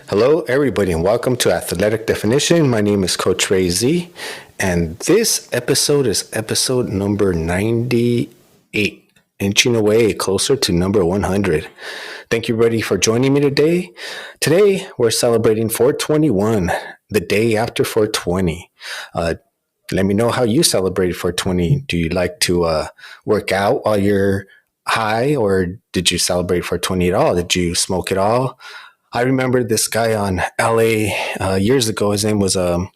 Hello, everybody, and welcome to Athletic Definition. My name is Coach Ray Z, and this episode is episode number 98, inching away closer to number 100. Thank you, everybody, for joining me today. Today, we're celebrating 421, the day after 420. Let me know how you celebrated 420. Do you like to work out while you're high, or did you celebrate 420 at all? Did you smoke it all? I remember this guy on LA years ago. His name was Tom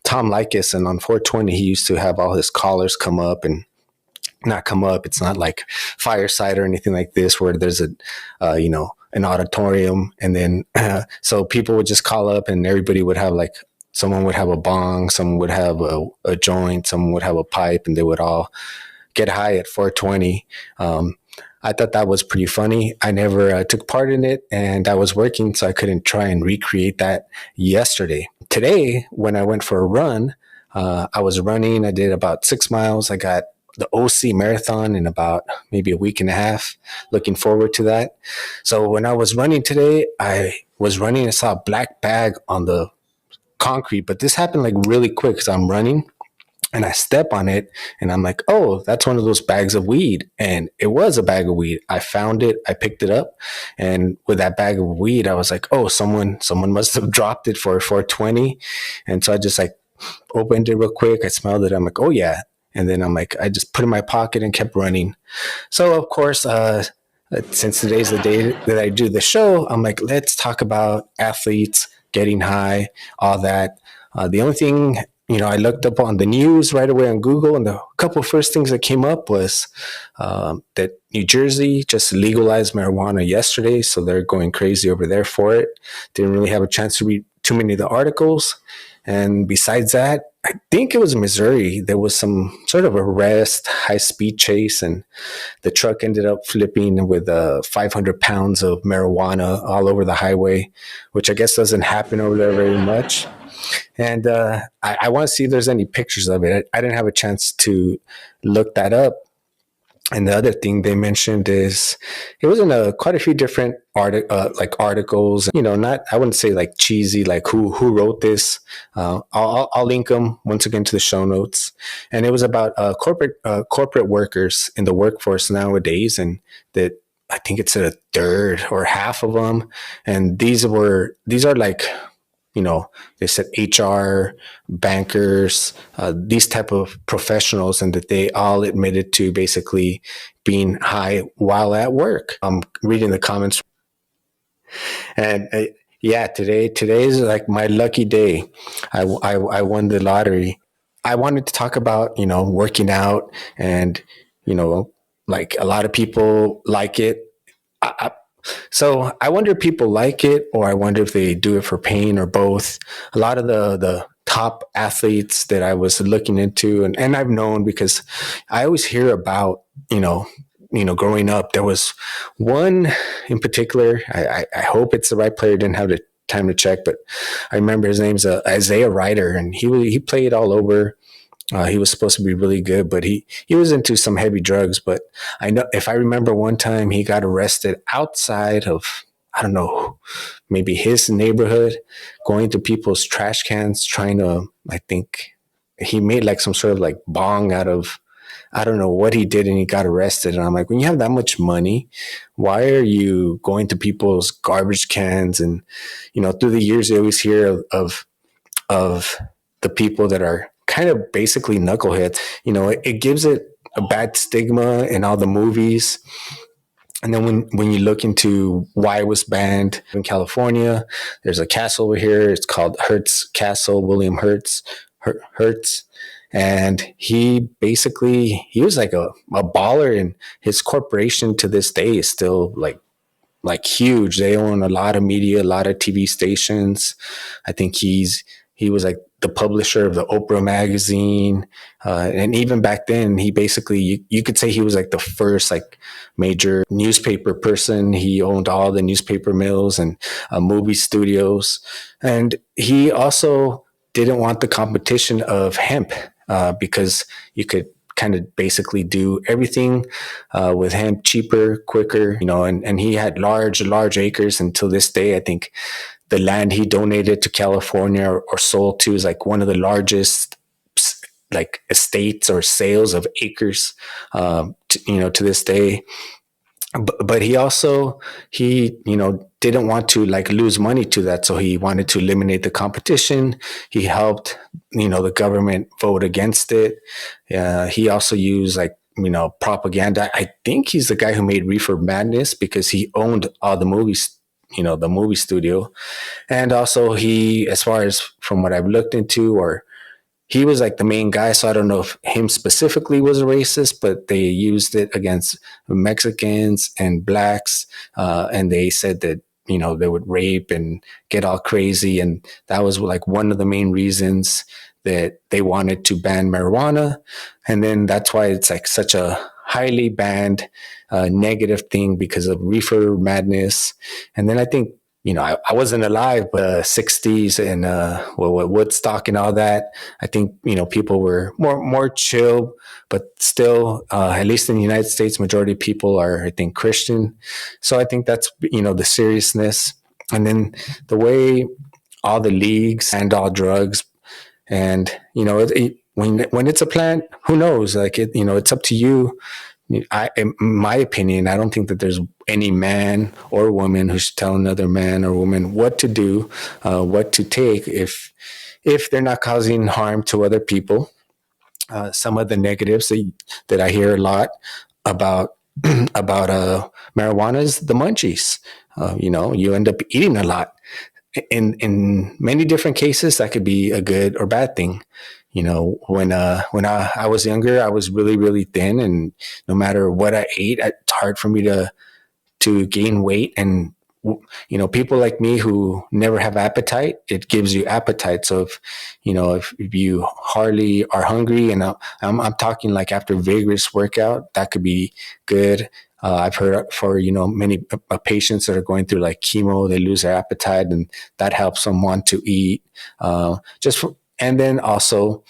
Likas, and on 420, he used to have all his callers come up and not come up. It's not like Fireside or anything like this where there's an auditorium, and then so people would just call up, and everybody would have like someone would have a bong, someone would have a joint, someone would have a pipe, and they would all get high at 420. I thought that was pretty funny. I never took part in it, and I was working, so I couldn't try and recreate that yesterday. Today, when I went for a run, I was running. I did about 6 miles. I got the OC marathon in about maybe a week and a half. Looking forward to that. So when I was running today, I saw a black bag on the concrete, but this happened like really quick because I'm running. And I step on it and I'm like, oh, that's one of those bags of weed. And it was a bag of weed. I found it. I picked it up. And with that bag of weed, I was like, oh, someone must have dropped it for 420. And so I just like opened it real quick. I smelled it. I'm like, oh, yeah. And then I'm like, I just put it in my pocket and kept running. So, of course, since today's the day that I do the show, I'm like, let's talk about athletes getting high, all that. The only thing, I looked up on the news right away on Google, and the couple of first things that came up was that New Jersey just legalized marijuana yesterday, so they're going crazy over there for it. Didn't really have a chance to read too many of the articles. And besides that, I think it was Missouri. There was some sort of arrest, high-speed chase, and the truck ended up flipping with 500 pounds of marijuana all over the highway, which I guess doesn't happen over there very much. And I want to see if there's any pictures of it. I didn't have a chance to look that up. And the other thing they mentioned is it was in quite a few different articles. Not, I wouldn't say like cheesy, like who wrote this. I'll link them once again to the show notes. And it was about corporate workers in the workforce nowadays, and that I think it's a third or half of them. And these are like, they said HR, bankers, these type of professionals, and that they all admitted to basically being high while at work. I'm reading the comments, and yeah, today is like my lucky day. I won the lottery. I wanted to talk about working out, and like a lot of people like it. So I wonder if people like it, or I wonder if they do it for pain, or both. A lot of the top athletes that I was looking into, and I've known because I always hear about, growing up. There was one in particular. I hope it's the right player. Didn't have the time to check, but I remember his name's Isaiah Ryder, and he played all over. He was supposed to be really good, but he was into some heavy drugs. But I know, if I remember, one time he got arrested outside of, I don't know, maybe his neighborhood, going to people's trash cans, trying to, I think he made like some sort of like bong out of, I don't know what he did, and he got arrested. And I'm like, when you have that much money, why are you going to people's garbage cans? And, through the years, you always hear of the people that are kind of basically knuckleheads. It gives it a bad stigma in all the movies. And then when you look into why it was banned in California, there's a castle over here. It's called Hertz Castle, William Hertz. And he was like a baller, and his corporation to this day is still like huge. They own a lot of media, a lot of TV stations. I think he was like the publisher of the Oprah magazine. And even back then, he basically, you could say he was like the first like major newspaper person. He owned all the newspaper mills and movie studios. And he also didn't want the competition of hemp, because you could kind of basically do everything with hemp cheaper, quicker, and he had large acres. And till this day, I think the land he donated to California or sold to is like one of the largest like estates or sales of acres, to this day. But he also, didn't want to like lose money to that, so he wanted to eliminate the competition. He helped the government vote against it. He also used like propaganda. I think he's the guy who made Reefer Madness because he owned all the movies, the movie studio. And also, he, as far as from what I've looked into, or he was like the main guy. So I don't know if him specifically was a racist, but they used it against Mexicans and blacks. And they said that, they would rape and get all crazy. And that was like one of the main reasons that they wanted to ban marijuana. And then that's why it's like such a highly banned negative thing because of reefer madness. And then I think, I wasn't alive, but 60s and Woodstock and all that. I think people were more chill, but still, at least in the United States, majority of people are, I think, Christian. So I think that's the seriousness, and then the way all the leagues and all drugs, and when it's a plant, who knows? Like it's up to you. In my opinion, I don't think that there's any man or woman who should tell another man or woman what to do, what to take if they're not causing harm to other people. Some of the negatives that I hear a lot about marijuana is the munchies. You end up eating a lot. In many different cases, that could be a good or bad thing. When I was younger, I was really, really thin, and no matter what I ate, it's hard for me to gain weight. And people like me who never have appetite, it gives you appetite. So if you hardly are hungry, and I'm talking like after vigorous workout, that could be good. I've heard for many patients that are going through like chemo, they lose their appetite, and that helps them want to eat. And then also,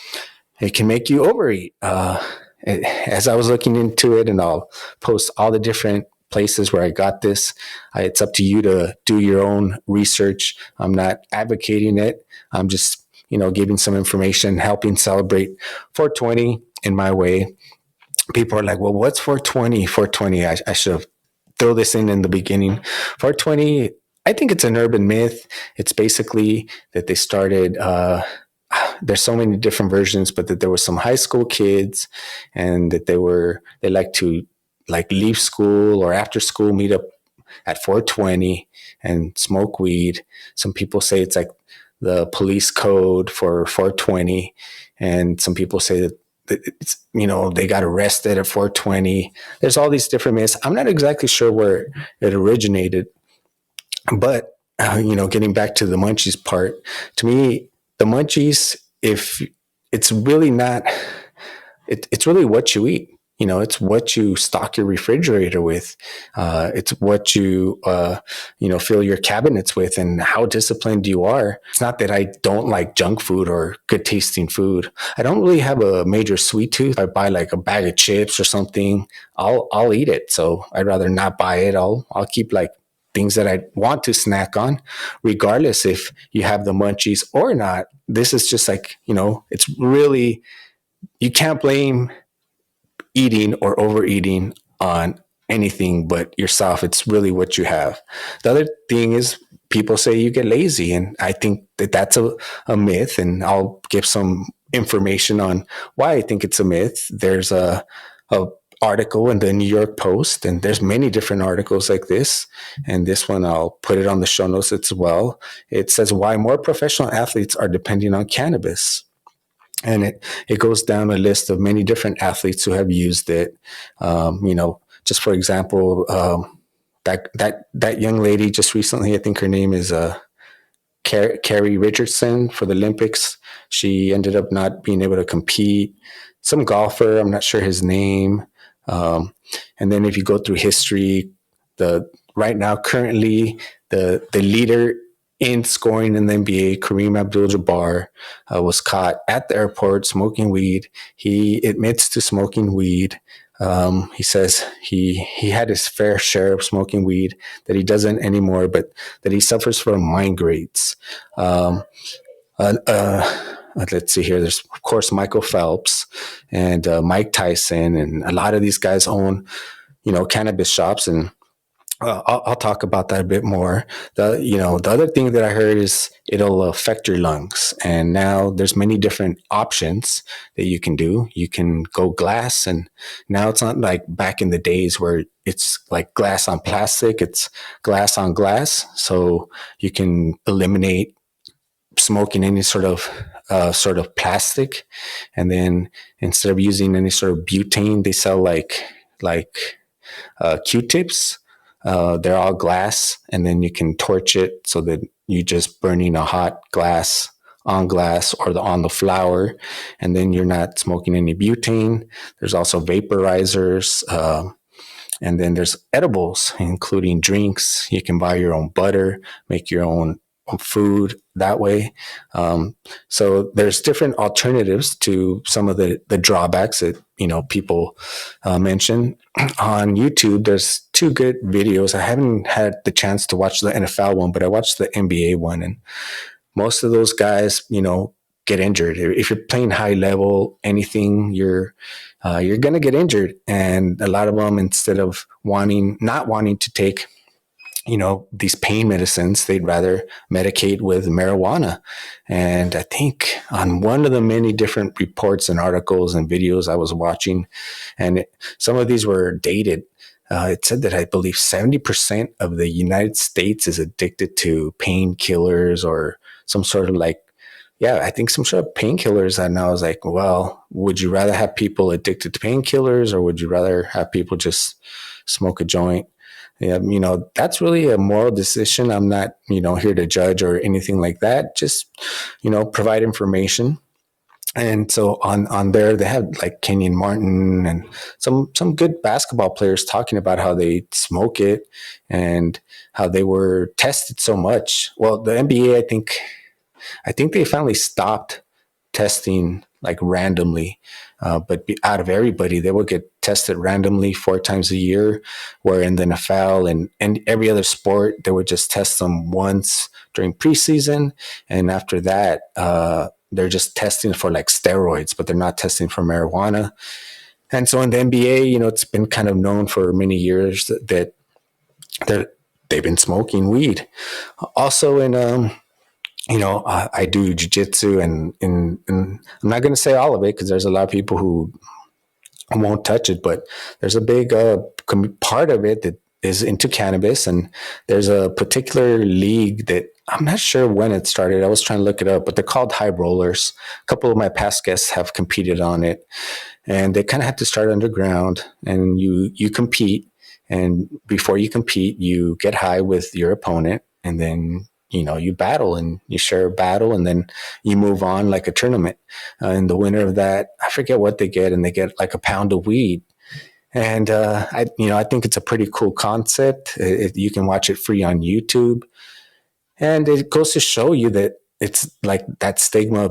it can make you overeat. As I was looking into it, and I'll post all the different places where I got this. It's up to you to do your own research. I'm not advocating it. I'm just, giving some information, helping celebrate 420 in my way. People are like, well, what's 420? 420, I should have throw this in the beginning. 420, I think it's an urban myth. It's basically that they started, there's so many different versions, but that there were some high school kids, and that they like to like leave school or after school meet up at 420 and smoke weed. Some people say it's like the police code for 420, and some people say that it's, they got arrested at 420. There's all these different myths. I'm not exactly sure where it originated, but getting back to the munchies part, to me, the munchies, if it's really not, it's really what you eat. It's what you stock your refrigerator with. It's what you, fill your cabinets with, and how disciplined you are. It's not that I don't like junk food or good tasting food. I don't really have a major sweet tooth. If I buy like a bag of chips or something, I'll eat it. So I'd rather not buy it. I'll keep like things that I want to snack on, regardless if you have the munchies or not. This is just like, it's really, you can't blame eating or overeating on anything but yourself. It's really what you have. The other thing is, people say you get lazy, and I think that that's a myth, and I'll give some information on why I think it's a myth. There's a article in the New York Post, and there's many different articles like this, and this one I'll put it on the show notes as well. It says why more professional athletes are depending on cannabis. And it goes down a list of many different athletes who have used it. Just for example, that young lady just recently, I think her name is Carrie Richardson, for the Olympics. She ended up not being able to compete. Some golfer, I'm not sure his name. And then if you go through history, right now currently the leader in scoring in the NBA, Kareem Abdul-Jabbar, was caught at the airport smoking weed. He admits to smoking weed. He says he had his fair share of smoking weed, that he doesn't anymore, but that he suffers from migraines. Um, let's see here. There's of course Michael Phelps and Mike Tyson, and a lot of these guys own cannabis shops, and I'll talk about that a bit more. The other thing that I heard is it'll affect your lungs, and now there's many different options that you can do. You can go glass, and now it's not like back in the days where it's like glass on plastic. It's glass on glass, so you can eliminate smoking any sort of plastic, and then instead of using any sort of butane, they sell like Q-tips. They're all glass, and then you can torch it so that you just burning a hot glass on glass or on the flower, and then you're not smoking any butane. There's also vaporizers, and then there's edibles, including drinks. You can buy your own butter, make your own food that way. So there's different alternatives to some of the drawbacks that people mention. On YouTube, there's two good videos. I haven't had the chance to watch the NFL one, but I watched the NBA one, and most of those guys, get injured. If you're playing high level anything, you're gonna get injured, and a lot of them, instead of not wanting to take these pain medicines, they'd rather medicate with marijuana. And I think on one of the many different reports and articles and videos I was watching, and some of these were dated, it said that I believe 70% of the United States is addicted to painkillers or some sort of I think some sort of painkillers. And I was like, well, would you rather have people addicted to painkillers, or would you rather have people just smoke a joint? Yeah, that's really a moral decision. I'm not, here to judge or anything like that. Just, provide information. And so on there, they have like Kenyon Martin and some good basketball players talking about how they smoke it and how they were tested so much. Well, the NBA, I think they finally stopped testing like randomly, but out of everybody, they would get tested randomly 4 times a year. Where in the NFL and every other sport, they would just test them once during preseason, and after that, they're just testing for like steroids, but they're not testing for marijuana. And so in the NBA, it's been kind of known for many years that they've been smoking weed. Also in I do jujitsu, and I'm not going to say all of it because there's a lot of people who won't touch it, but there's a big part of it that is into cannabis, and there's a particular league that I'm not sure when it started. I was trying to look it up, but they're called high rollers. A couple of my past guests have competed on it, and they kind of have to start underground, and you compete, and before you compete, you get high with your opponent, and then you battle and you share a battle, and then you move on like a tournament. And the winner of that, I forget what they get, and they get like a pound of weed. And I think it's a pretty cool concept. You can watch it free on YouTube, and it goes to show you that it's like that stigma,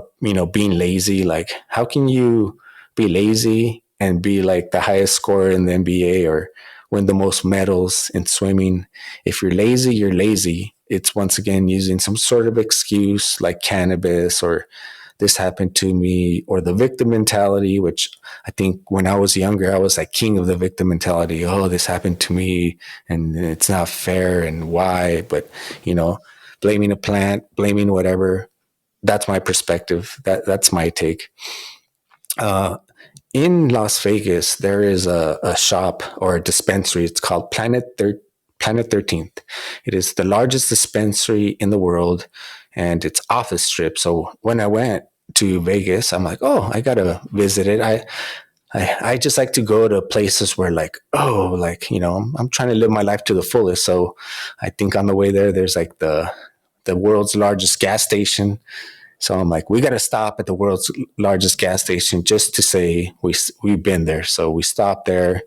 being lazy. Like, how can you be lazy and be like the highest scorer in the NBA or win the most medals in swimming? If you're lazy, you're lazy. It's once again using some sort of excuse like cannabis or this happened to me, or the victim mentality, which I think when I was younger, I was like king of the victim mentality. Oh, this happened to me and it's not fair and why, but blaming a plant, blaming whatever. That's my perspective. That's my take. Uh, in Las Vegas, there is a shop or a dispensary. It's called Planet 13th. It is the largest dispensary in the world, and it's off the strip. So when I went to Vegas, I'm like, oh, I gotta visit it. I just like to go to places where I'm trying to live my life to the fullest. So I think on the way there, there's like the world's largest gas station. So I'm like, we got to stop at the world's largest gas station just to say we've been there. So we stopped there,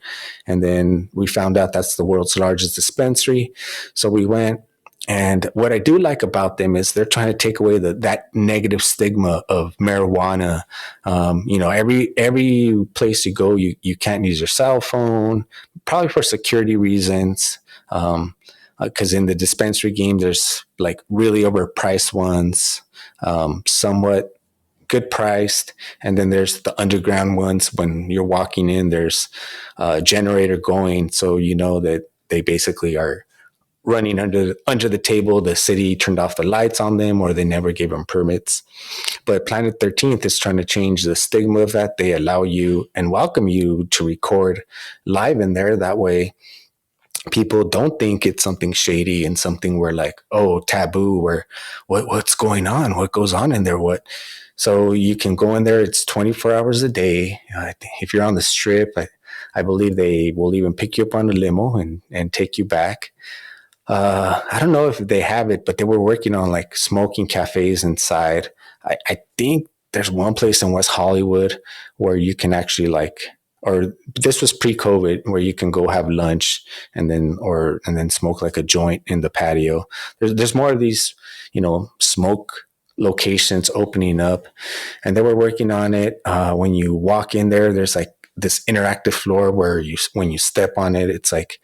and then we found out that's the world's largest dispensary. So we went, And what I do like about them is they're trying to take away that negative stigma of marijuana. Every place you go, you can't use your cell phone, probably for security reasons. Because in the dispensary game, there's like really overpriced ones, somewhat good priced, and then there's the underground ones. When you're walking in, there's a generator going, so you know that they basically are running under the table. The city turned off the lights on them, or they never gave them permits. But Planet 13th is trying to change the stigma of that. They allow you and welcome you to record live in there. That way, people don't think it's something shady and something where like, oh, taboo, where what's going on, what goes on in there, what. So you can go in there. It's 24 hours a day. If you're on the strip, I believe they will even pick you up on a limo and take you back. I don't know if they have it, but they were working on like smoking cafes inside. I think there's one place in West Hollywood where you can actually or this was pre-COVID, where you can go have lunch and then smoke like a joint in the patio. There's more of these, smoke locations opening up, and they were working on it. When you walk in there, there's like this interactive floor where when you step on it, it's like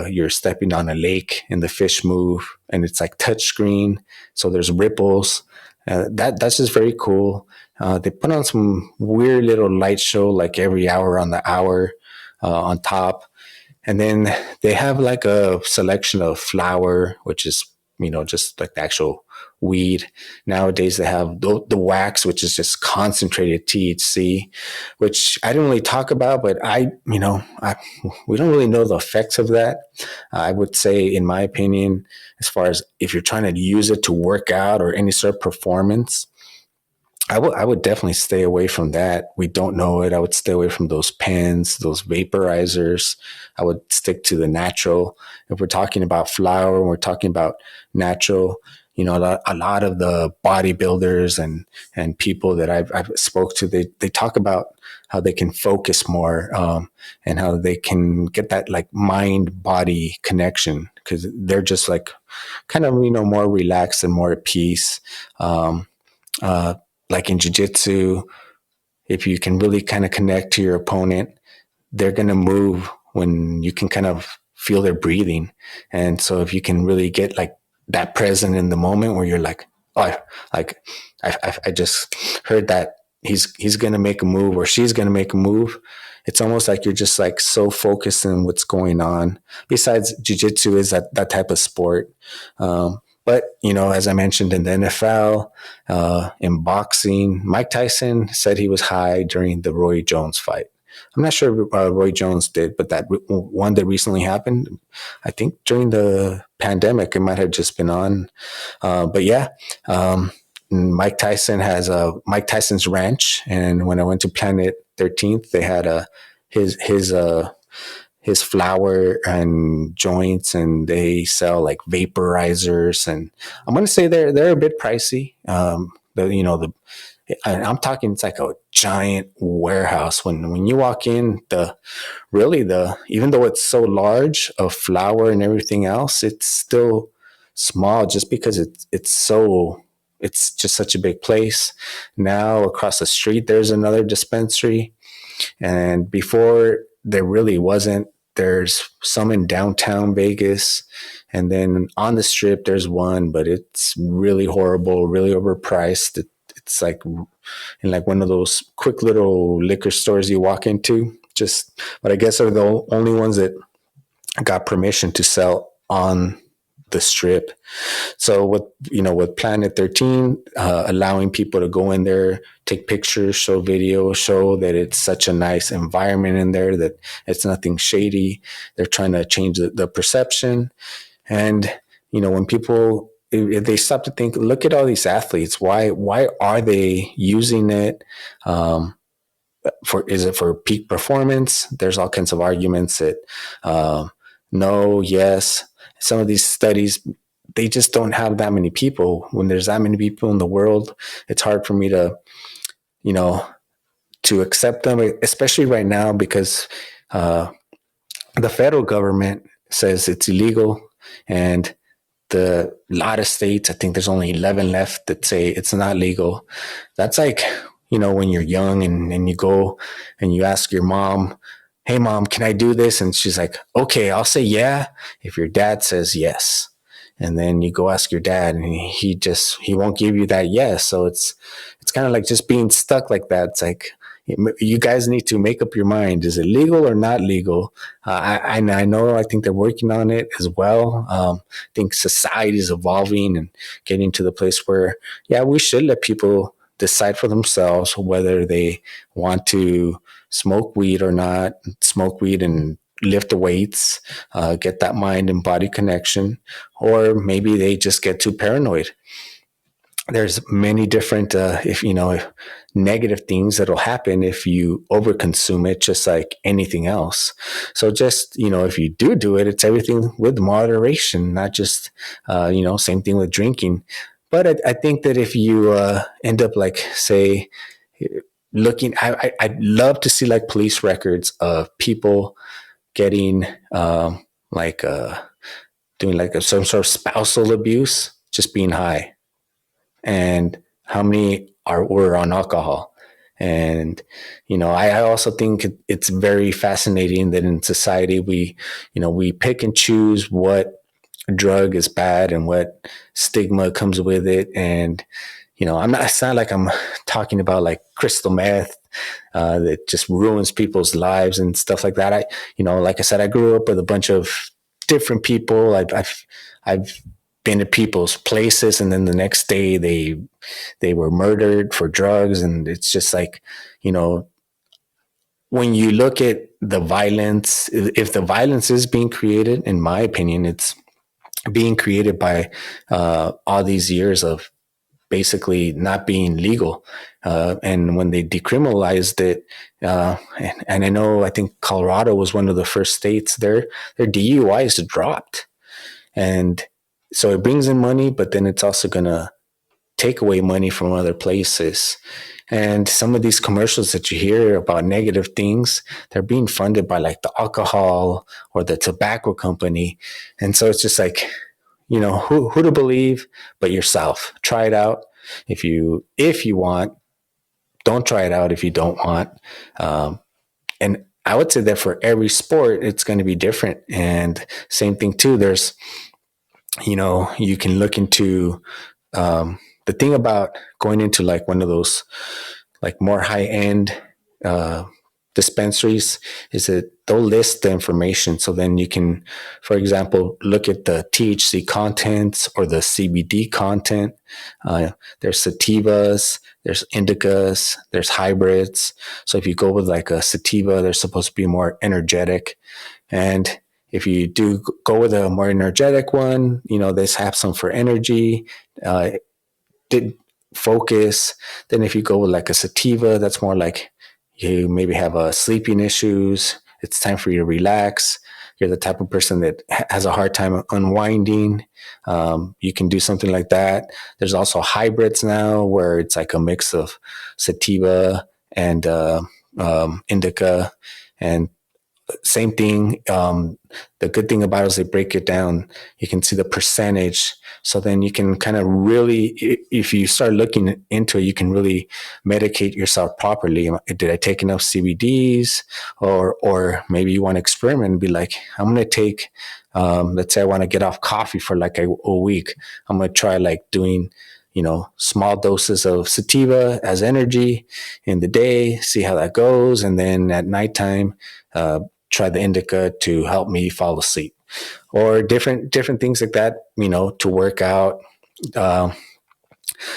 you're stepping on a lake and the fish move, and it's like touch screen. So there's ripples. That's just very cool. They put on some weird little light show like every hour on the hour on top. And then they have like a selection of flower, which is, just like the actual weed. Nowadays they have the wax, which is just concentrated THC, which I didn't really talk about, but we don't really know the effects of that. I would say, in my opinion, as far as if you're trying to use it to work out or any sort of performance, I would definitely stay away from that. We don't know it. I would stay away from those pens, those vaporizers. I would stick to the natural. If we're talking about flower, we're talking about natural. A lot of the bodybuilders and people that I've spoke to, they talk about how they can focus more, and how they can get that like mind body connection, because they're just like kind of more relaxed and more at peace. Uh, like in jiu-jitsu, if you can really kind of connect to your opponent, they're going to move when you can kind of feel their breathing. And so if you can really get like that present in the moment where you're like, oh, I just heard that he's going to make a move or she's going to make a move. It's almost like you're just like so focused on what's going on. Besides, jiu-jitsu is that type of sport. But, as I mentioned, in the NFL, in boxing, Mike Tyson said he was high during the Roy Jones fight. I'm not sure if Roy Jones did, but that one that recently happened, I think during the pandemic, it might have just been on. But yeah, Mike Tyson has Mike Tyson's Ranch. And when I went to Planet 13th, they had his flower and joints, and they sell like vaporizers, and I'm going to say they're a bit pricey. I'm talking, it's like a giant warehouse. When you walk in, even though it's so large of flour and everything else, it's still small just because it's just such a big place. Now across the street, there's another dispensary. And before, there really wasn't. There's some in downtown Vegas. And then on the strip, there's one, but it's really horrible, really overpriced. It's like in like one of those quick little liquor stores you walk into. But I guess are the only ones that got permission to sell on the strip. So with Planet 13, allowing people to go in there, take pictures, show video, show that it's such a nice environment in there, that it's nothing shady. They're trying to change the perception. And, when people, if they stop to think, look at all these athletes, why are they using it? Is it for peak performance? There's all kinds of arguments that, no, yes. Some of these studies, they just don't have that many people. When there's that many people in the world, it's hard for me to, to accept them, especially right now, because the federal government says it's illegal. And the lot of states, I think there's only 11 left that say it's not legal. That's like, when you're young and you go and you ask your mom, hey, mom, can I do this? And she's like, okay, I'll say yeah if your dad says yes. And then you go ask your dad and he won't give you that yes. So it's kind of like just being stuck like that. It's like, you guys need to make up your mind. Is it legal or not legal? I know, I think they're working on it as well. I think society is evolving and getting to the place where, yeah, we should let people decide for themselves whether they want to smoke weed or not, smoke weed and lift the weights, get that mind and body connection, or maybe they just get too paranoid. There's many different, if negative things that'll happen if you overconsume it, just like anything else. So just, if you do it, it's everything with moderation, not just, same thing with drinking. But I think that if you end up like, say, looking, I'd love to see like police records of people getting like doing like some sort of spousal abuse, just being high, and how many were on alcohol. And I also think it's very fascinating that in society we pick and choose what drug is bad and what stigma comes with it. And it's not like I'm talking about like crystal meth that just ruins people's lives and stuff like that. Like I said, I grew up with a bunch of different people. I've been to people's places, and then the next day they were murdered for drugs. And it's just like, when you look at the violence, if the violence is being created, in my opinion, it's being created by all these years of basically not being legal. And when they decriminalized it, and I think Colorado was one of the first states, their DUIs dropped. And so it brings in money, but then it's also going to take away money from other places. And some of these commercials that you hear about negative things, they're being funded by like the alcohol or the tobacco company. And so it's just like, who to believe but yourself. Try it out if you want. Don't try it out if you don't want. And I would say that for every sport, it's going to be different. And same thing too. There's, you can look into the thing about going into like one of those like more high end dispensaries is that they'll list the information. So then you can, for example, look at the THC contents or the CBD content. There's sativas, there's indicas, there's hybrids. So if you go with like a sativa, they're supposed to be more energetic. And if you do go with a more energetic one, they have some for energy, did focus. Then if you go with like a sativa, that's more like you maybe have sleeping issues. It's time for you to relax. You're the type of person that has a hard time unwinding. You can do something like that. There's also hybrids now where it's like a mix of sativa and indica, and same thing. The good thing about it is they break it down. You can see the percentage. So then you can kind of really, if you start looking into it, you can really medicate yourself properly. Did I take enough CBDs? Or maybe you want to experiment and be like, I'm going to take, let's say I want to get off coffee for like a week. I'm going to try like doing, small doses of sativa as energy in the day, see how that goes. And then at nighttime, try the indica to help me fall asleep, or different things like that, to work out.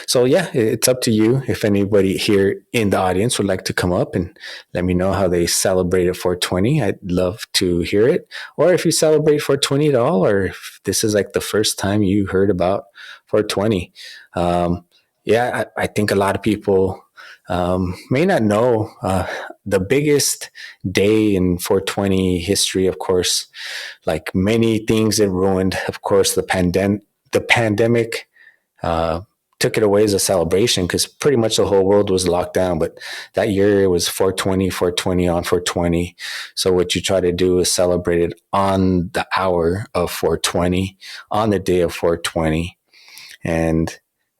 So yeah, it's up to you. If anybody here in the audience would like to come up and let me know how they celebrated 420, I'd love to hear it. Or if you celebrate 420 at all, or if this is like the first time you heard about 420. Yeah, I think a lot of people may not know the biggest day in 420 history. Of course, like many things it ruined. Of course, the pandemic took it away as a celebration because pretty much the whole world was locked down. But that year it was 420, 420 on 420. So what you try to do is celebrate it on the hour of 420, on the day of 420. And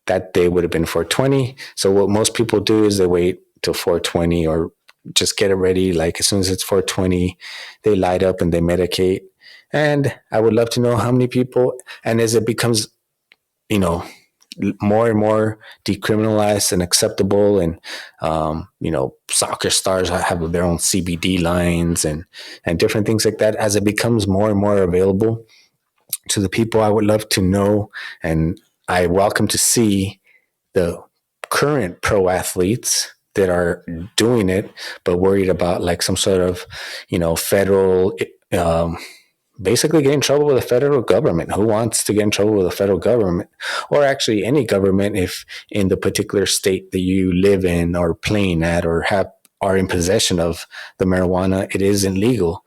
that day would have been 420. So what most people do is they wait till 420 or just get it ready. Like as soon as it's 420, they light up and they medicate. And I would love to know how many people, and as it becomes, you know, more and more decriminalized and acceptable, and soccer stars have their own CBD lines and different things like that. As it becomes more and more available to the people, I would love to know, and I welcome to see the current pro athletes that are doing it, but worried about like some sort of, federal, basically get in trouble with the federal government. Who wants to get in trouble with the federal government, or actually any government, if in the particular state that you live in or playing at or are in possession of the marijuana, it isn't legal.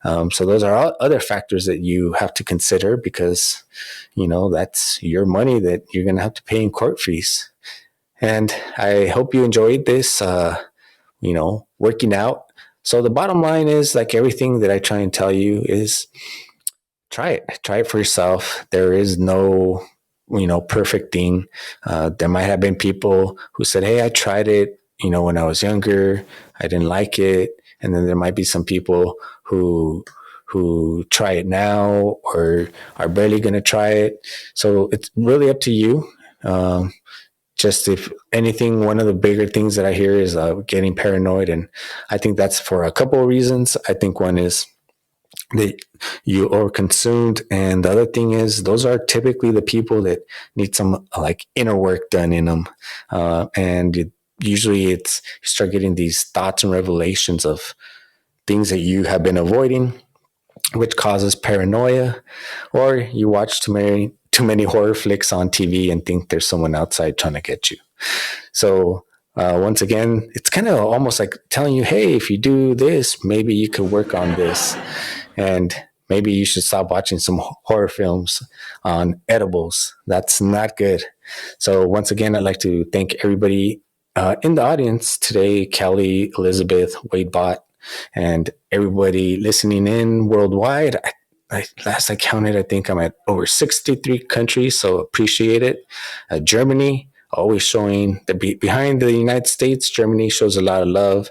So those are all other factors that you have to consider because, that's your money that you're going to have to pay in court fees. And I hope you enjoyed this, working out. So the bottom line is, like everything that I try and tell you, is try it for yourself. There is no, perfect thing. There might have been people who said, hey, I tried it, when I was younger, I didn't like it. And then there might be some people who try it now or are barely going to try it. So it's really up to you. Just if anything, one of the bigger things that I hear is getting paranoid. And I think that's for a couple of reasons. I think one is that you overconsumed. And the other thing is those are typically the people that need some like inner work done in them. Usually you start getting these thoughts and revelations of things that you have been avoiding, which causes paranoia, or you watch too many horror flicks on TV and think there's someone outside trying to get you. So once again, it's kind of almost like telling you, hey, if you do this, maybe you could work on this. And maybe you should stop watching some horror films on edibles. That's not good. So once again, I'd like to thank everybody in the audience today, Kelly, Elizabeth, Wade Bott, and everybody listening in worldwide. Last I counted, I think I'm at over 63 countries, so appreciate it. Germany, always showing behind the United States. Germany shows a lot of love.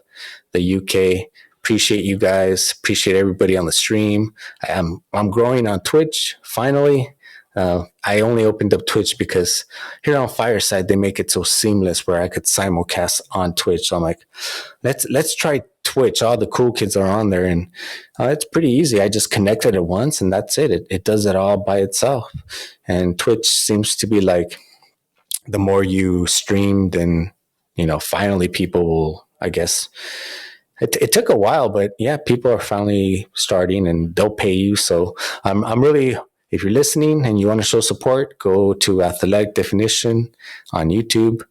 The UK, appreciate you guys. Appreciate everybody on the stream. I'm growing on Twitch finally. I only opened up Twitch because here on Fireside they make it so seamless where I could simulcast on Twitch. So I'm like, let's try Twitch. All the cool kids are on there, and it's pretty easy. I just connected it once, and that's it. It does it all by itself. And Twitch seems to be like, the more you stream, then finally people will, I guess. It took a while, but yeah, people are finally starting, and they'll pay you. So I'm really. If you're listening and you want to show support, go to Athletic Definition on YouTube.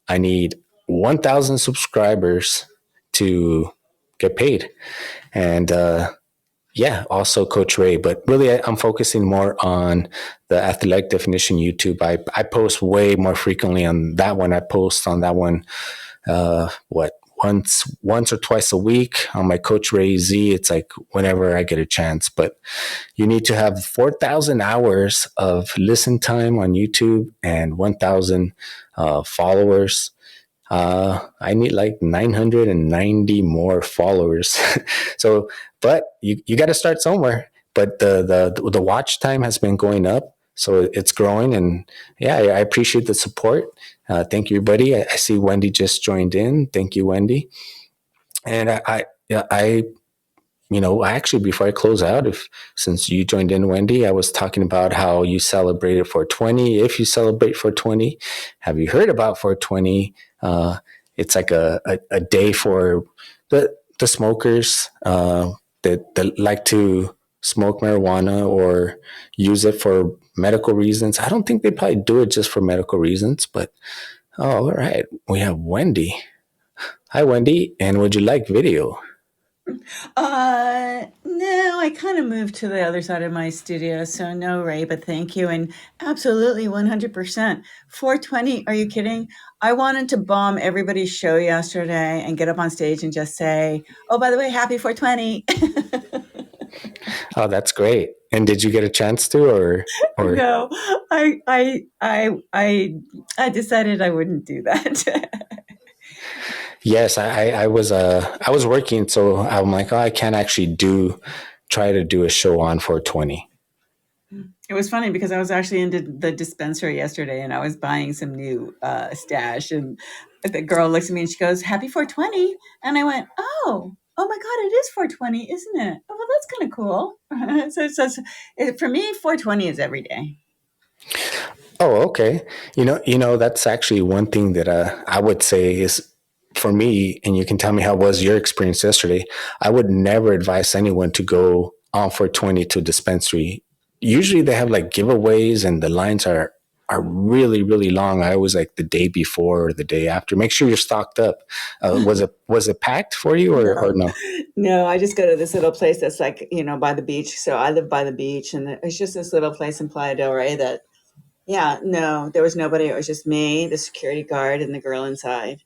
I need 1,000 subscribers to get paid. And also Coach Ray. But really, I'm focusing more on the Athletic Definition YouTube. I post way more frequently on that one. I post on that one, once or twice a week. On my Coach Ray Z, it's like whenever I get a chance. But you need to have 4,000 hours of listen time on YouTube and 1,000 followers. I need like 990 more followers. So, but you got to start somewhere. But the watch time has been going up, so it's growing. And yeah, I appreciate the support. Thank you, everybody. I see Wendy just joined in. Thank you, Wendy. And I actually, before I close out, since you joined in, Wendy, I was talking about how you celebrated 420. If you celebrate 420, have you heard about 420? It's like a day for the smokers that like to smoke marijuana or use it for medical reasons. I don't think they probably do it just for medical reasons, but all right. We have Wendy. Hi, Wendy. And would you like video? No, I kind of moved to the other side of my studio, so no, Ray, but thank you. And absolutely 100%. 420, are you kidding? I wanted to bomb everybody's show yesterday and get up on stage and just say, oh, by the way, happy 420. Oh, that's great. And did you get a chance to, or No, I, I, I, I, I decided I wouldn't do that. yes, I was working, so I'm like, oh, I can't actually try to do a show on 420. It was funny because I was actually into the dispensary yesterday and I was buying some new stash. And the girl looks at me and she goes, Happy 420. And I went, oh my God, it is 420, isn't it? Oh, well, that's kind of cool. For me, 420 is every day. Oh, okay. That's actually one thing that I would say is for me, and you can tell me how was your experience yesterday. I would never advise anyone to go on for 20 to dispensary. Usually they have like giveaways and the lines are really, really long. I always like the day before or the day after. Make sure you're stocked up. Was it packed for you or No, no? no, I just go to this little place that's like, by the beach. So I live by the beach and it's just this little place in Playa del Rey that, yeah, no, there was nobody. It was just me, the security guard, and the girl inside.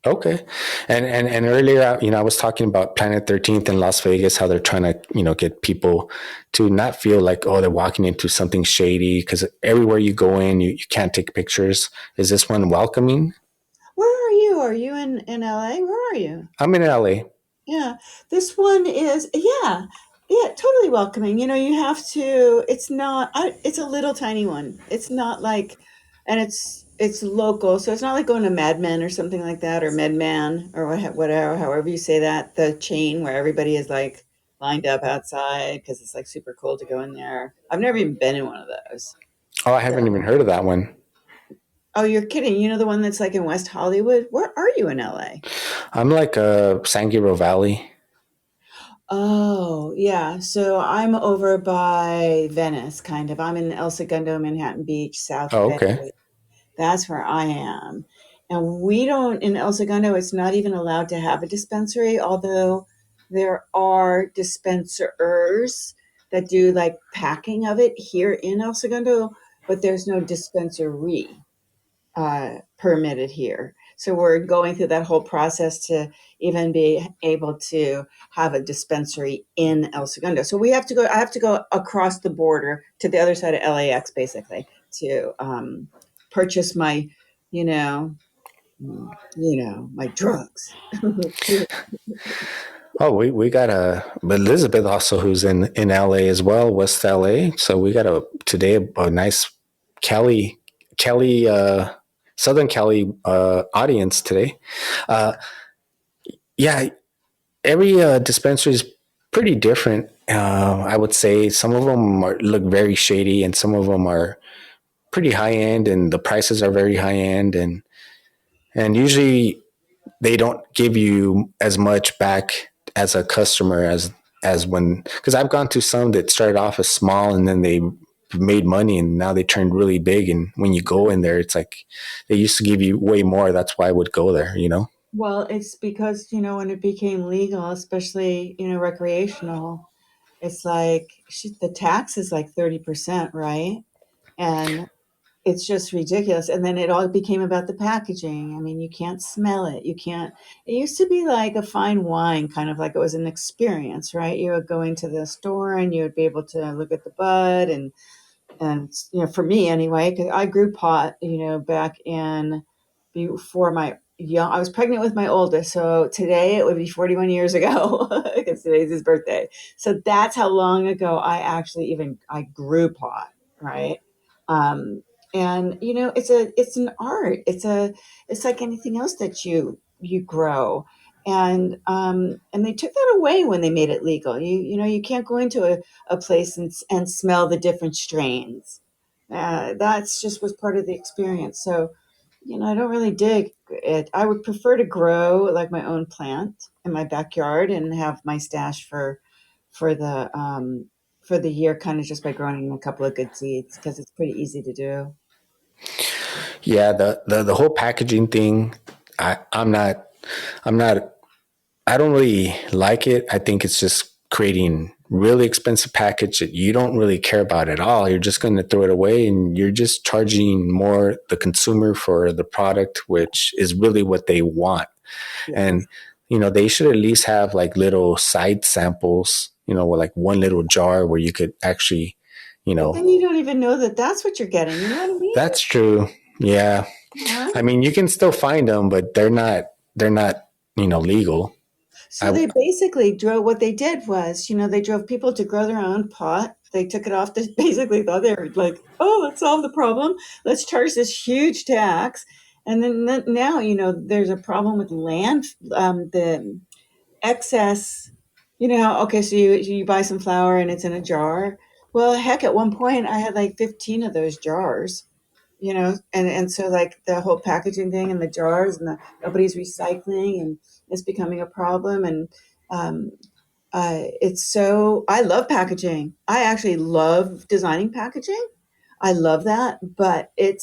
Okay. And earlier, I was talking about Planet 13th in Las Vegas, how they're trying to, get people to not feel like, oh, they're walking into something shady because everywhere you go in, you can't take pictures. Is this one welcoming? Where are you? Are you in LA? Where are you? I'm in LA. Yeah, this one is, yeah, totally welcoming. You have to, it's a little tiny one. It's not like, and it's local, so it's not like going to Mad Men or something like that, or MedMan or whatever, however you say that, the chain where everybody is like lined up outside because it's like super cool to go in there. I've never even been in one of those. Oh, I haven't So, even heard of that one. oh, you're kidding. You know the one that's like in West Hollywood? Where are you in LA? I'm like San Gabriel Valley. Oh, yeah. So I'm over by Venice, kind of. I'm in El Segundo, Manhattan Beach, South Oh, Bay. okay. That's where I am. And we don't, in El Segundo, it's not even allowed to have a dispensary, although there are dispensers that do like packing of it here in El Segundo, but there's no dispensary permitted here. So we're going through that whole process to even be able to have a dispensary in El Segundo. So we have to go. I have to go across the border to the other side of LAX, basically, to purchase my, you know, my drugs. Oh, we got but Elizabeth also who's in LA as well, West LA. So we got a nice Cali Cali Southern Cali audience today. Uh, yeah, every dispensary is pretty different. I would say some of them look very shady, and some of them are pretty high end, and the prices are very high end, and usually they don't give you as much back as a customer as when because I've gone to some that started off as small and then they made money and now they turned really big, and when you go in there it's like they used to give you way more. That's why I would go there. Well, it's because when it became legal, especially recreational, it's like the tax is like 30%, right? And it's just ridiculous. And then it all became about the packaging. I mean, you can't smell it. You can't. It used to be like a fine wine, kind of like it was an experience, right? You would go into the store and you would be able to look at the bud and for me anyway, because I grew pot, back in before my young. I was pregnant with my oldest, so today it would be 41 years ago because today's his birthday. So that's how long ago I grew pot, right? Um, and it's an art. It's like anything else that you grow. And they took that away when they made it legal. You can't go into a place and smell the different strains. That's just was part of the experience. So, I don't really dig it. I would prefer to grow like my own plant in my backyard and have my stash for the um, for the year, kind of just by growing a couple of good seeds because it's pretty easy to do. Yeah, the whole packaging thing, I'm not I don't really like it. I think it's just creating really expensive package that you don't really care about at all. You're just going to throw it away and you're just charging more the consumer for the product, which is really what they want. And, Yes. they should at least have like little side samples, with like one little jar where you could actually, you But know, then you don't even know that that's what you're getting. You know what I mean? that's true. Yeah. Huh? I mean, you can still find them, but they're not, legal. So I, they basically drove what they did was, they drove people to grow their own pot. They took it off the basically thought they were like, oh, let's solve the problem. Let's charge this huge tax. And then now, there's a problem with land, the excess, okay, so you buy some flour and it's in a jar. Well, heck, at one point I had like 15 of those jars, and so like the whole packaging thing and the jars and nobody's recycling and it's becoming a problem. And um, it's so I love packaging. I actually love designing packaging. I love that, but it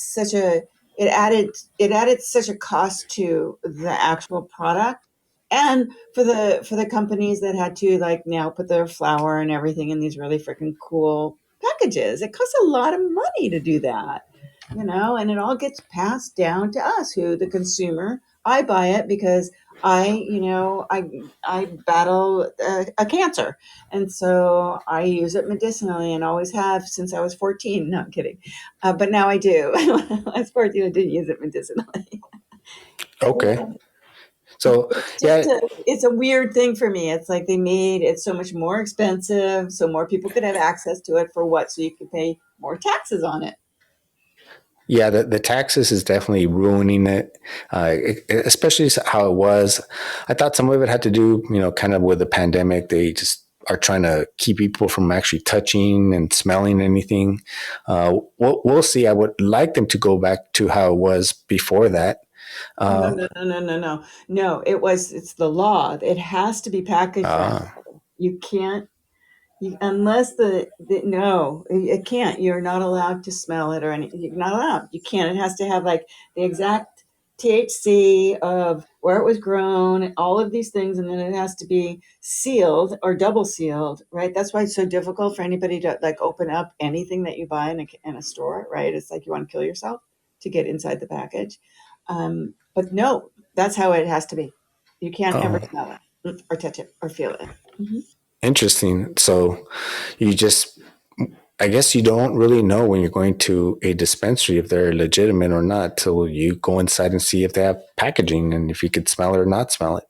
added such a cost to the actual product, and for the companies that had to like now put their flour and everything in these really freaking cool packages. It costs a lot of money to do that, and it all gets passed down to us, who the consumer. I buy it because I battle a cancer, and so I use it medicinally and always have since I was 14. No, I'm kidding. But now I do. When I was 14, I didn't use it medicinally. But okay. yeah, So it's just yeah, it's a weird thing for me. It's like they made it so much more expensive so more people could have access to it for what? So you could pay more taxes on it. yeah, the taxes is definitely ruining it, especially how it was. I thought some of it had to do, kind of with the pandemic. They just are trying to keep people from actually touching and smelling anything. We'll see. I would like them to go back to how it was before that. Oh, no, Uh, no, no, no, no, no. No, it's the law. It has to be packaged that uh, way. You can't, unless no, it can't. You're not allowed to smell it or anything. You're not allowed. You can't. It has to have like the exact THC of where it was grown, all of these things, and then it has to be sealed or double sealed, right? That's why it's so difficult for anybody to like open up anything that you buy in a store, right? It's like you want to kill yourself to get inside the package. But no, that's how it has to be. You can't ever oh, smell it or touch it or feel it. Mhm. interesting. So you just I guess you don't really know when you're going to a dispensary if they're legitimate or not till you go inside and see if they have packaging and if you could smell it or not smell it.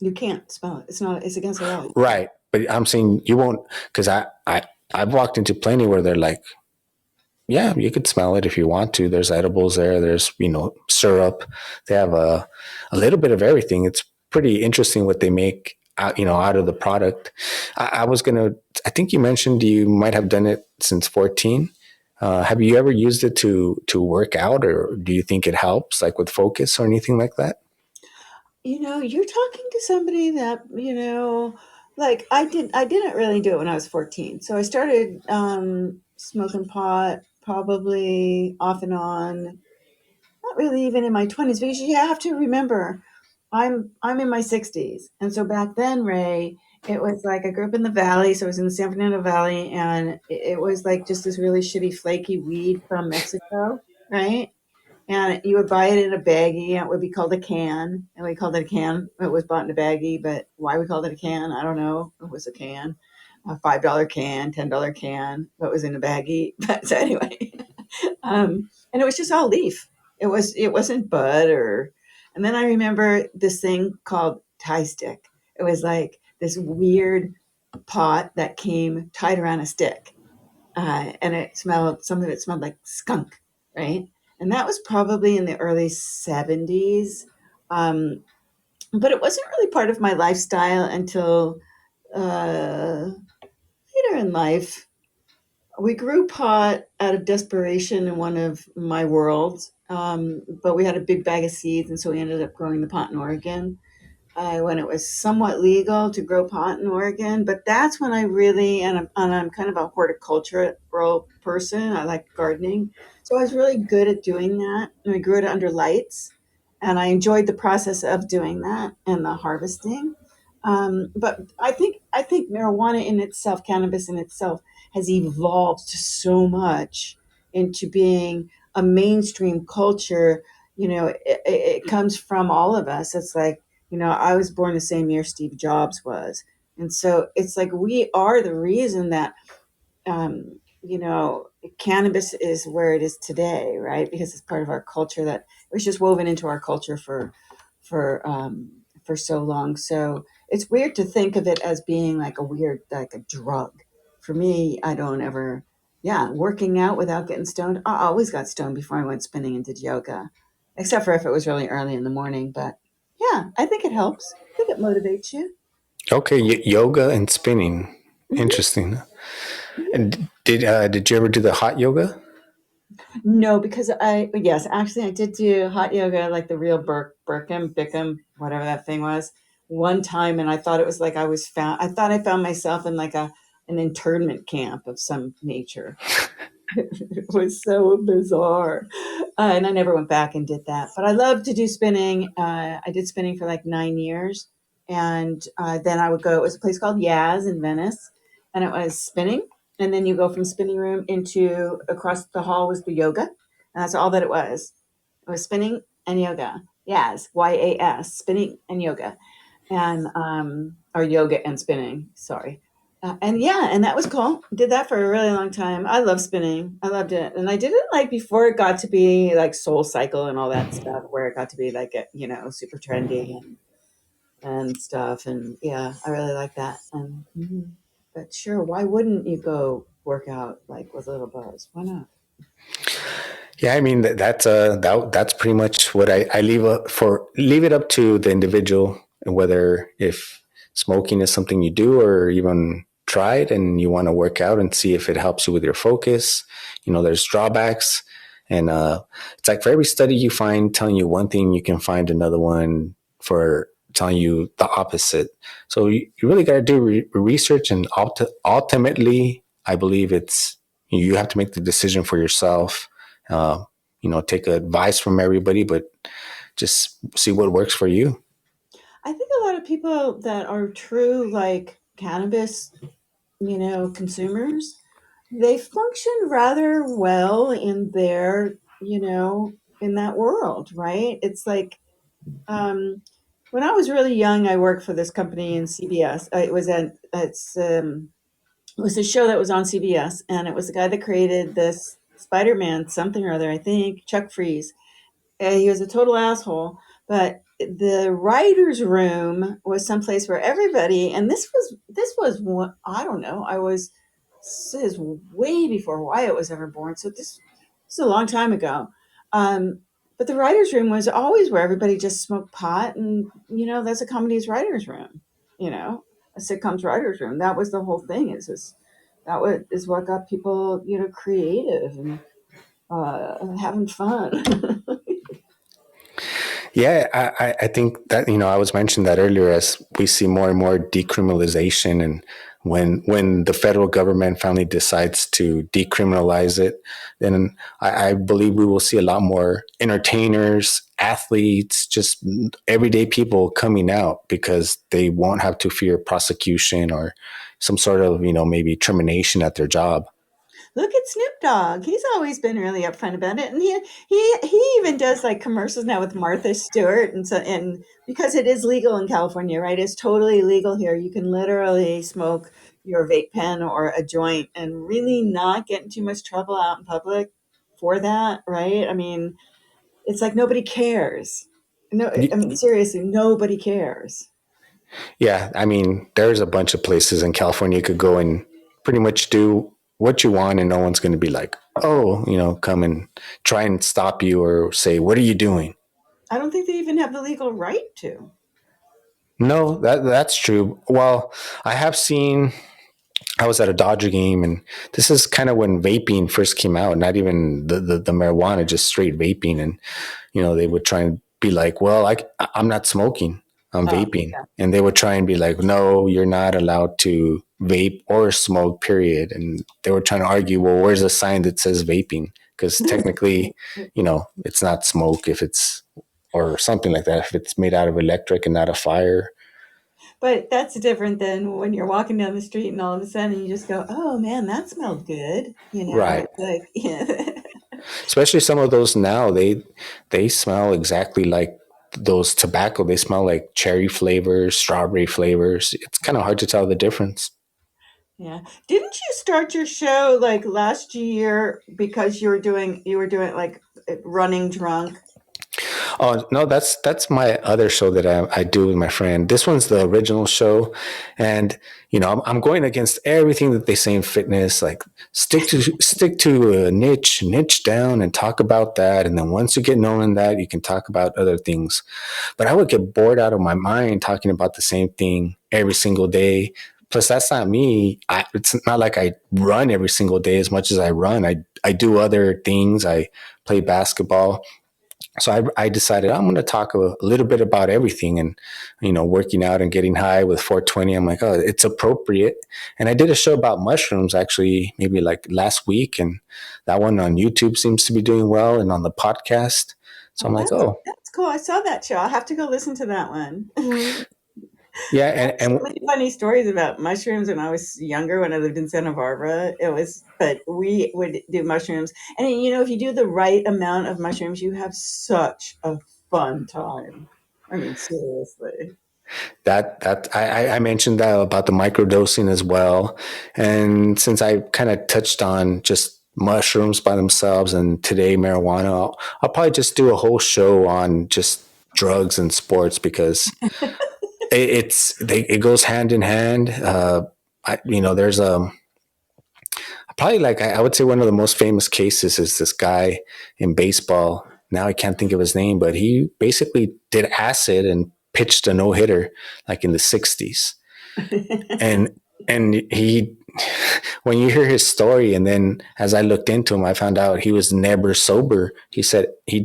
You can't smell it. It's not. It's against the law. Right. But I'm saying you won't, because I've walked into plenty where they're like, yeah, you could smell it if you want to. There's edibles there. There's, syrup. They have a little bit of everything. It's pretty interesting what they make out of the product. I was going to, I think you mentioned you might have done it since 14. Have you ever used it to work out, or do you think it helps like with focus or anything like that? You're talking to somebody that like I didn't really do it when I was 14. So I started smoking pot probably off and on, not really even in my 20s, because you have to remember I'm in my 60s. And so back then, Ray, it was like I grew up in the valley, so I was in the San Fernando Valley, and it was like just this really shitty flaky weed from Mexico, right? And you would buy it in a baggie, and it would be called a can, and we called it a can. It was bought in a baggie, but why we called it a can, I don't know. It was a can, a $5 can, $10 can, but it was in a baggie. But so anyway, and it was just all leaf. It wasn't bud or. And then I remember this thing called tie stick. It was like this weird pot that came tied around a stick, and it smelled something that smelled like skunk, right? And that was probably in the early 70s. Um, but it wasn't really part of my lifestyle until uh, later in life. We grew pot out of desperation in one of my worlds, but we had a big bag of seeds, and so we ended up growing the pot in Oregon when it was somewhat legal to grow pot in Oregon. But that's when I really, and I'm kind of a horticultural person. I like gardening. So I was really good at doing that. And we grew it under lights. And I enjoyed the process of doing that and the harvesting. But I think marijuana in itself, cannabis in itself, has evolved so much into being a mainstream culture. It comes from all of us. It's like, I was born the same year Steve Jobs was, and so it's like we are the reason that cannabis is where it is today, right? Because it's part of our culture that it was just woven into our culture for so long. So it's weird to think of it as being like a weird, like a drug. For me, I don't ever, yeah, working out without getting stoned. I always got stoned before I went spinning and did yoga, except for if it was really early in the morning. But yeah, I think it helps. I think it motivates you. Okay, yoga and spinning. Hmm. Interesting. And did you ever do the hot yoga? No, because yes, actually, I did do hot yoga, like the real Bikram, whatever that thing was, one time, and I thought it was like I thought I found myself in like an internment camp of some nature. It was so bizarre. And I never went back and did that. But I love to do spinning. I did spinning for like 9 years. And then I would go, it was a place called Yaz in Venice. And it was spinning. And then you go from spinning room into across the hall was the yoga. And that's all that it was. It was spinning and yoga. Yaz, YAS, spinning and yoga and or yoga and spinning. Sorry. And yeah, and that was cool. Did that for a really long time. I love spinning. I loved it, and I did it like before it got to be like Soul Cycle and all that stuff, where it got to be like super trendy and stuff. And yeah, I really like that. And but sure, why wouldn't you go work out like with little buzz? Why not? Yeah, I mean that's pretty much what I leave it up to the individual and whether if smoking is something you do or even tried and you want to work out and see if it helps you with your focus. There's drawbacks, and it's like for every study you find telling you one thing, you can find another one for telling you the opposite. So you really got to do research, and ultimately, I believe you have to make the decision for yourself. uh, take advice from everybody, but just see what works for you. I think a lot of people that are true like cannabis, consumers, they function rather well in in that world, right? It's like when I was really young, I worked for this company in CBS. It was a show that was on CBS, and it was the guy that created this Spider-Man something or other, I think, Chuck Freeze. He was a total asshole, but the writers' room was someplace where everybody, and this was what I don't know. This is way before Wyatt was ever born, so this is a long time ago. Um, but the writers' room was always where everybody just smoked pot, and that's a comedy's writers' room. You know, a sitcom's writers' room. That was the whole thing. Is what got people creative and having fun. Yeah, I think that I was mentioning that earlier as we see more and more decriminalization, and when the federal government finally decides to decriminalize it, then I believe we will see a lot more entertainers, athletes, just everyday people coming out because they won't have to fear prosecution or some sort of maybe termination at their job. Look at Snoop Dogg. He's always been really upfront about it, and he even does like commercials now with Martha Stewart, and because it is legal in California, right? It's totally legal here. You can literally smoke your vape pen or a joint and really not get in too much trouble out in public for that, right? I mean, it's like nobody cares. No, I mean seriously, nobody cares. Yeah, I mean, there's a bunch of places in California you could go and pretty much do what you want, and no one's going to be like, oh, come and try and stop you or say, what are you doing? I don't think they even have the legal right to. No, that's true. Well, I have seen. I was at a Dodger game, and this is kind of when vaping first came out. Not even the marijuana, just straight vaping, and they would try and be like, well, I'm not smoking, I'm Oh, vaping. yeah. And they would try and be like, no, you're not allowed to vape or smoke, period. And they were trying to argue, well, where's the sign that says vaping? Because technically, it's not smoke if it's, or something like that, if it's made out of electric and not a fire. But that's different than when you're walking down the street and all of a sudden you just go, "Oh man, that smelled good." You know, Right. it's like, yeah. Especially some of those now, they smell exactly like those tobacco. They smell like cherry flavors, strawberry flavors. It's kind of hard to tell the difference. Yeah. Didn't you start your show like last year because you were doing like running drunk? Oh no, that's my other show that I do with my friend. This one's the original show, and I'm going against everything that they say in fitness. Like stick to a niche down, and talk about that. And then once you get known in that, you can talk about other things. But I would get bored out of my mind talking about the same thing every single day. Plus, that's not me. It's not like I run every single day as much as I run. I do other things. I play basketball, so I decided I'm going to talk a little bit about everything, and working out and getting high with 420. I'm like, oh, it's appropriate. And I did a show about mushrooms actually maybe like last week, and that one on YouTube seems to be doing well, and on the podcast. So I'm Oh, like, that's oh that's cool. I saw that show. I'll have to go listen to that one. yeah, I have so and many funny stories about mushrooms when I was younger, when I lived in Santa Barbara. But we would do mushrooms. And if you do the right amount of mushrooms, you have such a fun time. I mean, seriously. that I mentioned that about the microdosing as well. And since I kind of touched on just mushrooms by themselves and today marijuana, I'll probably just do a whole show on just drugs and sports, because it goes hand in hand. There's probably, like, I would say one of the most famous cases is this guy in baseball. Now I can't think of his name, but he basically did acid and pitched a no hitter like in the 60s. And he, when you hear his story, and then as I looked into him, I found out he was never sober. He said he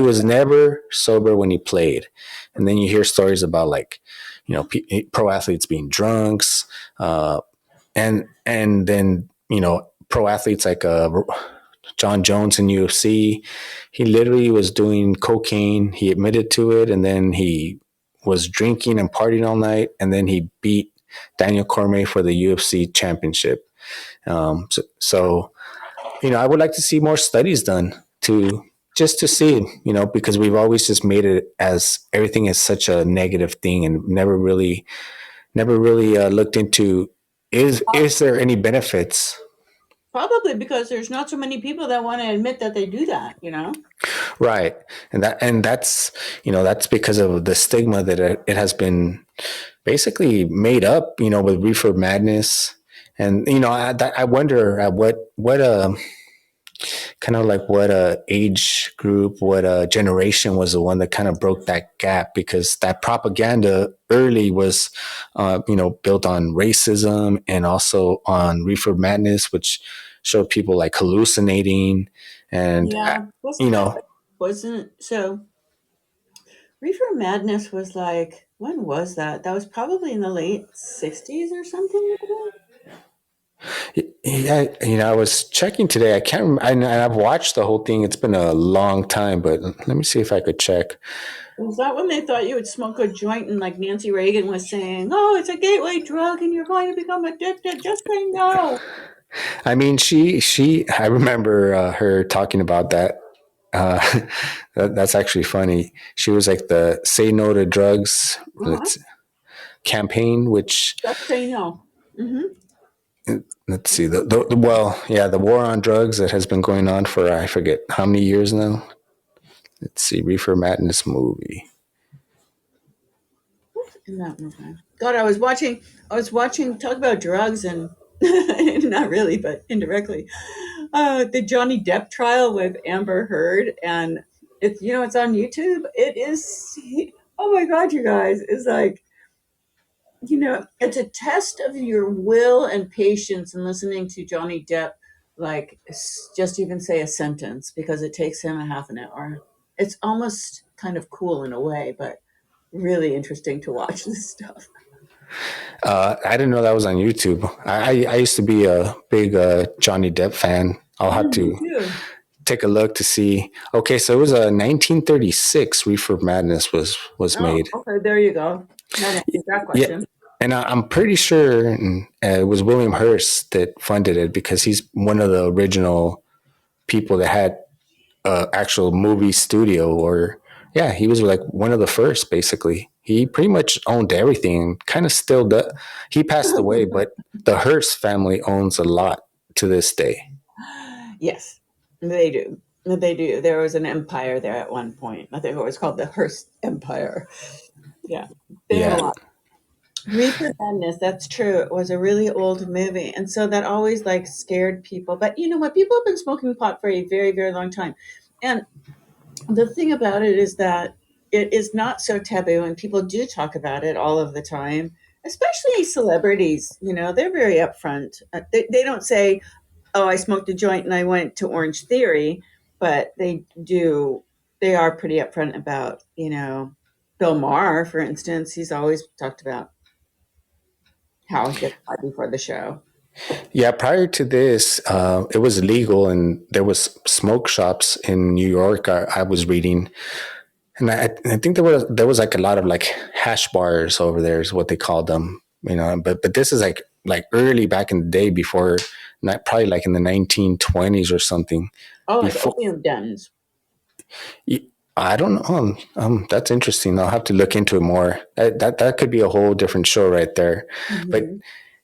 was never sober when he played. And then you hear stories about, like, pro athletes being drunks, and then pro athletes like John Jones in UFC. He literally was doing cocaine. He admitted to it, and then he was drinking and partying all night, and then he beat Daniel Cormier for the UFC championship. So I would like to see more studies done to just to see, because we've always just made it as everything is such a negative thing, and never really looked into, is there any benefits. Probably because there's not so many people that want to admit that they do that. Right. And that's because of the stigma that it has been basically made up, with reefer madness. And I wonder at what kind of like what age group, what generation was the one that kind of broke that gap, because that propaganda early was built on racism and also on reefer madness, which showed people like hallucinating. And Yeah, you know wasn't so. Reefer Madness was like, when was that? That was probably in the late 60s or something like that. Yeah, I was checking today. I can't remember. I've watched the whole thing. It's been a long time, but let me see if I could check. Was that when they thought you would smoke a joint and like Nancy Reagan was saying, "Oh, it's a gateway drug and you're going to become addicted. Just say no." I mean, I remember her talking about that. Uh, that's actually funny. She was like the "Say No to Drugs" Uh-huh. campaign, which, Just say no. Hmm. let's see, the war on drugs that has been going on for, I forget how many years now. Let's see, Reefer Madness movie. In that movie. God, I was watching talk about drugs and not really, but indirectly. The Johnny Depp trial with Amber Heard, and it's on YouTube. It is, oh my God, you guys, it's like, it's a test of your will and patience in listening to Johnny Depp, like, just even say a sentence because it takes him a half an hour. It's almost kind of cool in a way, but really interesting to watch this stuff. I didn't know that was on YouTube. I used to be a big Johnny Depp fan. I'll have Me to too. take a look to see. Okay, so it was a 1936 Reefer Madness was Oh, made. okay, there you go. That answers that Yeah. question. And I'm pretty sure it was William Hearst that funded it because he's one of the original people that had actual movie studio. Or yeah, he was like one of the first. Basically, he pretty much owned everything. Kind of still does. He passed away, but the Hearst family owns a lot to this day. Yes, they do. They do. There was an empire there at one point. I think it was called the Hearst Empire. Yeah, they have a Yeah, lot. Reaper Madness, that's true. It was a really old movie. And so that always like scared people. But you know what? People have been smoking pot for a very, very long time. And the thing about it is that it is not so taboo and people do talk about it all of the time, especially celebrities. You know, they're very upfront. They don't say, oh, I smoked a joint and I went to Orange Theory, but they are pretty upfront about, Bill Maher, for instance, he's always talked about how he gets high before the show. yeah. Prior to this, it was legal, and there was smoke shops in New York. I was reading, and I think there was like a lot of like hash bars over there is what they called them, But this is like early back in the day before, not probably like in the 1920s or something. Oh, like Before opium dens. I don't know. That's interesting. I'll have to look into it more. That could be a whole different show right there. But Hmm.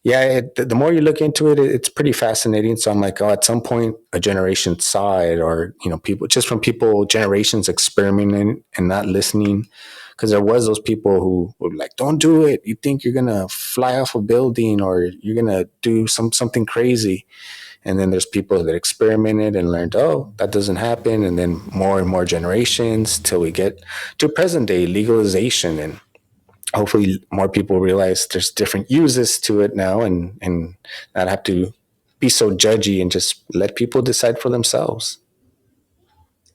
yeah, the more you look into it, it's pretty fascinating. So I'm like, oh, at some point, a generation saw it, or people just from people generations experimenting and not listening, because there was those people who were like, "Don't do it. You think you're gonna fly off a building, or you're gonna do something crazy." And then there's people that experimented and learned, oh, that doesn't happen. And then more and more generations till we get to present day legalization, and hopefully more people realize there's different uses to it now, and not have to be so judgy and just let people decide for themselves.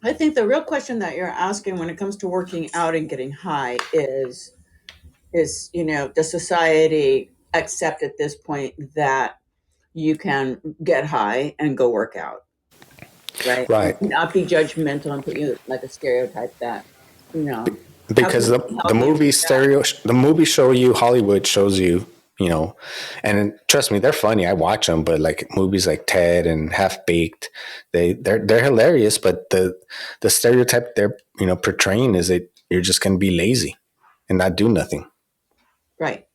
I think the real question that you're asking when it comes to working out and getting high is does society accept at this point that you can get high and go work out, right? And Right. not be judgmental and put you like a stereotype that, you know, how can Because you the be the healthy and movie work out? stereo the movie show you Hollywood shows you, and trust me, they're funny. I watch them, but like movies like Ted and Half Baked, they're hilarious. But the stereotype they're portraying is that you're just going to be lazy and not do nothing. Right.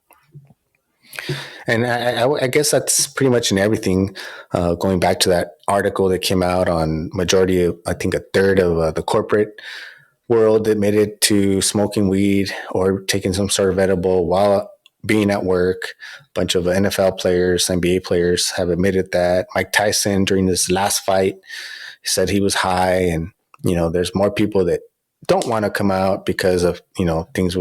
And I guess that's pretty much in everything. Going back to that article that came out on majority of, I think a third of the corporate world admitted to smoking weed or taking some sort of edible while being at work. A bunch of NFL players, NBA players have admitted that. Mike Tyson, during this last fight, said he was high. And there's more people that don't want to come out because of things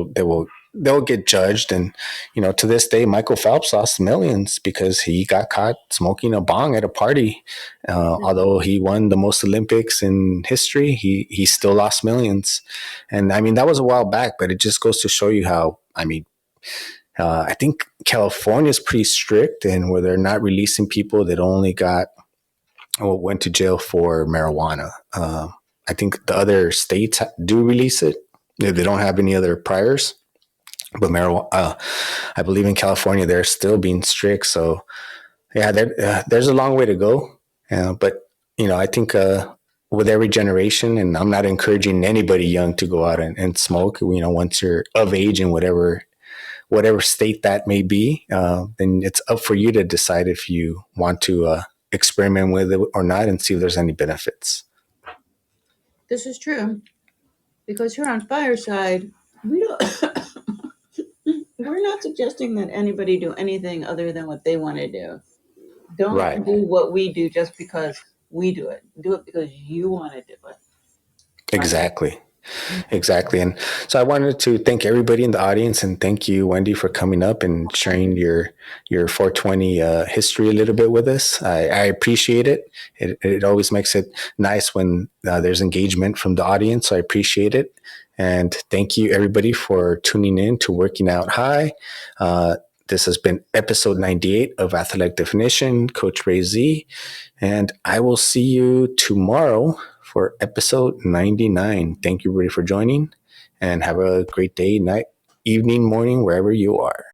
they'll get judged. And to this day, Michael Phelps lost millions because he got caught smoking a bong at a party. Although he won the most Olympics in history, he still lost millions. And I mean, that was a while back, but it just goes to show you how, I mean, I think California is pretty strict, and where they're not releasing people that only went to jail for marijuana. I think the other states do release it. They don't have any other priors, but marijuana, I believe in California, they're still being strict. So yeah, there's a long way to go. But I think with every generation, and I'm not encouraging anybody young to go out and smoke. Once you're of age in whatever state that may be, then it's up for you to decide if you want to experiment with it or not, and see if there's any benefits. This is true because here on Fireside, we don't we're not suggesting that anybody do anything other than what they want to do. Right. Don't do what we do just because we do it. Do it because you want to do it. Right. Exactly. Exactly. And so I wanted to thank everybody in the audience, and thank you, Wendy, for coming up and sharing your 420 history a little bit with us. I appreciate it. It always makes it nice when there's engagement from the audience. So I appreciate it. And thank you, everybody, for tuning in to Working Out High. This has been episode 98 of Athletic Definition, Coach Ray Z. And I will see you tomorrow for episode 99. Thank you, everybody, for joining, and have a great day, night, evening, morning, wherever you are.